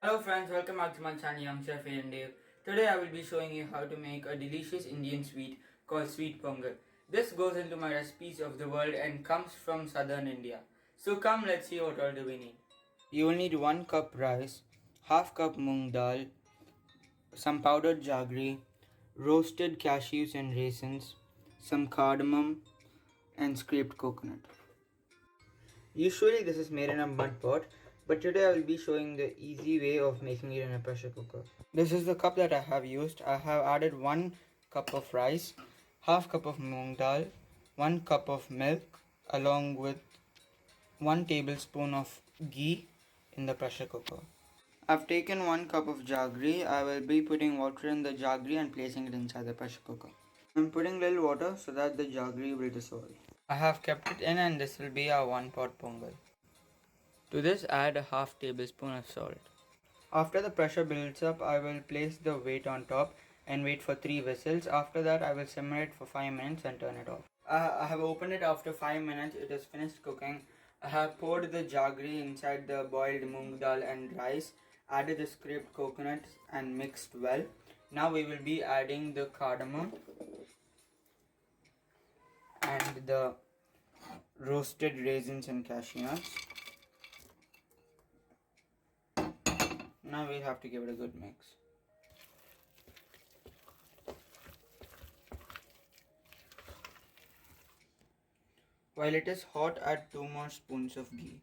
Hello friends, welcome back to my channel Young Chef Aiden Dave. Today I will be showing you how to make a delicious Indian sweet called Sweet Pongal. This goes into my recipes of the world and comes from southern India. So come, let's see what all do we need. You will need 1 cup rice, half cup moong dal, some powdered jaggery, roasted cashews and raisins, some cardamom and scraped coconut. Usually this is made in a mud pot, but today I will be showing the easy way of making it in a pressure cooker. This is the cup that I have used. I have added 1 cup of rice, half cup of moong dal, 1 cup of milk along with 1 tablespoon of ghee in the pressure cooker. I've taken 1 cup of jaggery. I will be putting water in the jaggery and placing it inside the pressure cooker. I'm putting little water so that the jaggery will dissolve. I have kept it in and this will be our one pot pongal. To this add a half tablespoon of salt. After the pressure builds up, I will place the weight on top and wait for 3 whistles. After that, I will simmer it for 5 minutes and turn it off. I have opened it after 5 minutes. It is finished cooking. I have poured the jaggery inside the boiled moong dal and rice, added the scraped coconut and mixed well. Now we will be adding the cardamom and the roasted raisins and cashews. Now we have to give it a good mix. While it is hot, add 2 more spoons of ghee.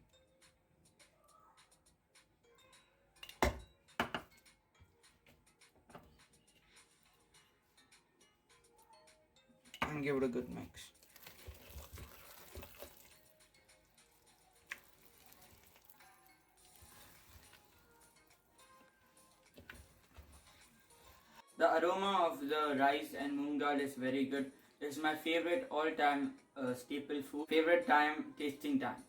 And give it a good mix. The aroma of the rice and moong dal is very good. It's my favorite all-time staple food. Favorite tasting time.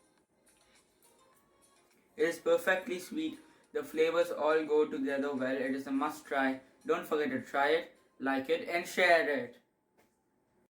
It is perfectly sweet. The flavors all go together well. It is a must try. Don't forget to try it, like it and share it.